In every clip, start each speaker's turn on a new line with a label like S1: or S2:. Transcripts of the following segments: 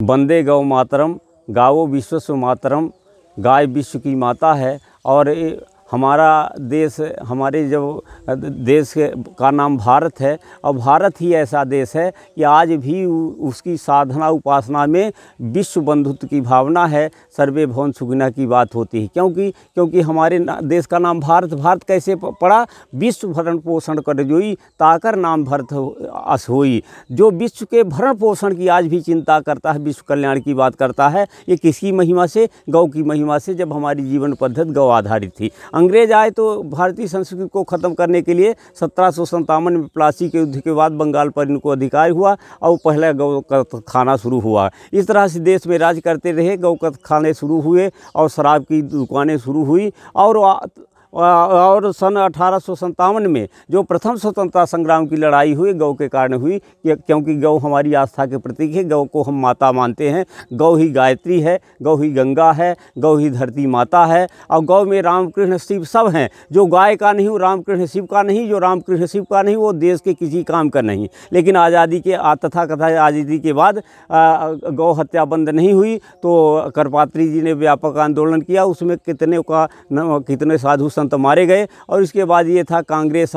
S1: वंदे गौ मातरम, गावो विश्वस्व मातरम। गाय विश्व की माता है और हमारा देश, हमारे जो देश का नाम भारत है और भारत ही ऐसा देश है कि आज भी उसकी साधना उपासना में विश्व बंधुत्व की भावना है, सर्वे भवन सुखिनः की बात होती है। क्योंकि हमारे देश का नाम भारत। भारत कैसे पड़ा? विश्व भरण पोषण कर जोई, ताकर नाम भारत अस होई। जो विश्व के भरण पोषण की आज भी चिंता करता है, विश्व कल्याण की बात करता है, ये किसकी महिमा से? गौ की महिमा से। जब हमारी जीवन पद्धति गौ आधारित थी। अंग्रेज आए तो भारतीय संस्कृति को ख़त्म करने के लिए 1757 में प्लासी के युद्ध के बाद बंगाल पर इनको अधिकार हुआ और पहले गौ का खाना शुरू हुआ। इस तरह से देश में राज करते रहे, गौ का खाने शुरू हुए और शराब की दुकानें शुरू हुई। और सन 1857 में जो प्रथम स्वतंत्रता संग्राम की लड़ाई हुई गौ के कारण हुई, क्योंकि गौ हमारी आस्था के प्रतीक है। गौ को हम माता मानते हैं। गौ ही गायत्री है, गौ ही गंगा है, गौ ही धरती माता है। और गौ में रामकृष्ण शिव सब हैं। जो गाय का नहीं वो रामकृष्ण शिव का नहीं, जो रामकृष्ण शिव का नहीं वो देश के किसी काम का नहीं। लेकिन आज़ादी के आज़ादी के बाद गौ हत्या बंद नहीं हुई तो करपात्री जी ने व्यापक आंदोलन किया। उसमें कितने साधु तो मारे गए और इसके बाद ये था कांग्रेस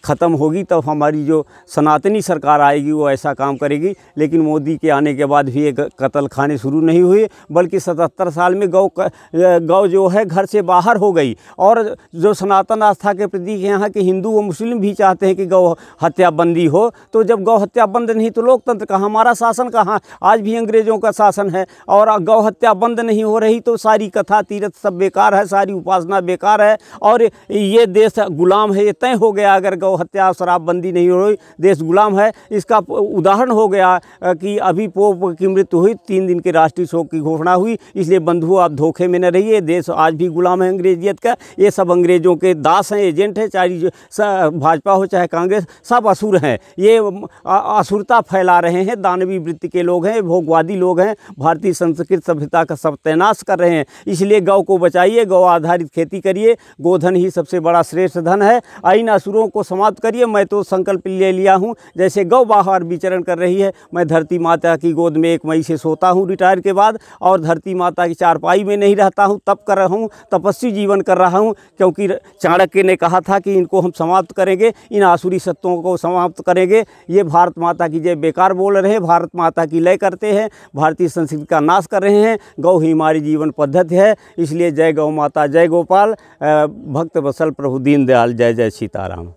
S1: ख़त्म होगी तब हमारी जो सनातनी सरकार आएगी वो ऐसा काम करेगी। लेकिन मोदी के आने के बाद भी ये कत्ल खाने शुरू नहीं हुए, बल्कि 77 साल में गौ जो है घर से बाहर हो गई। और जो सनातन आस्था के प्रतीक यहाँ के हिंदू व मुस्लिम भी चाहते हैं कि गौ हत्या बंदी हो। तो जब गौ हत्या बंद नहीं तो लोकतंत्र कहाँ, हमारा शासन कहाँ? आज भी अंग्रेज़ों का शासन है। और गौ हत्या बंद नहीं हो रही तो सारी कथा तीर्थ सब बेकार है, सारी उपासना बेकार है और ये देश गुलाम है। ये तय हो गया अगर गौ हत्या शराबबंदी नहीं हो रही, देश गुलाम है। इसका उदाहरण हो गया कि अभी पोप की मृत्यु हुई, 3 दिन के राष्ट्रीय शोक की घोषणा हुई। इसलिए बंधुओं आप धोखे में न रहिए, देश आज भी गुलाम है अंग्रेजियत का। ये सब अंग्रेज़ों के दास हैं, एजेंट हैं, चाहे भाजपा हो चाहे कांग्रेस, सब असुर हैं। ये असुरता फैला रहे हैं, दानवी वृत्ति के लोग हैं, भोगवादी लोग हैं, भारतीय संस्कृति सभ्यता का सत्यानाश कर रहे हैं। इसलिए गौ को बचाइए, गौ आधारित खेती करिए। गोधन ही सबसे बड़ा श्रेष्ठ धन है। इन असुरों को समाप्त करिए। मैं तो संकल्प ले लिया हूँ, जैसे गौ बाहर विचरण कर रही है, मैं धरती माता की गोद में 1 मई से सोता हूँ रिटायर के बाद, और धरती माता की चारपाई में नहीं रहता हूँ, तप कर रहा हूँ, तपस्वी जीवन कर रहा हूँ। क्योंकि चाणक्य ने कहा था कि इनको हम समाप्त करेंगे, इन आसुरी सत्वों को समाप्त करेंगे। ये भारत माता की जय बेकार बोल रहे हैं, भारत माता की लय करते हैं, भारतीय संस्कृति का नाश कर रहे हैं। गौ ही हमारी जीवन पद्धति है। इसलिए जय गौ माता, जय गोपाल। भक्त वत्सल प्रभु दीनदयाल, जय जय सीताराम।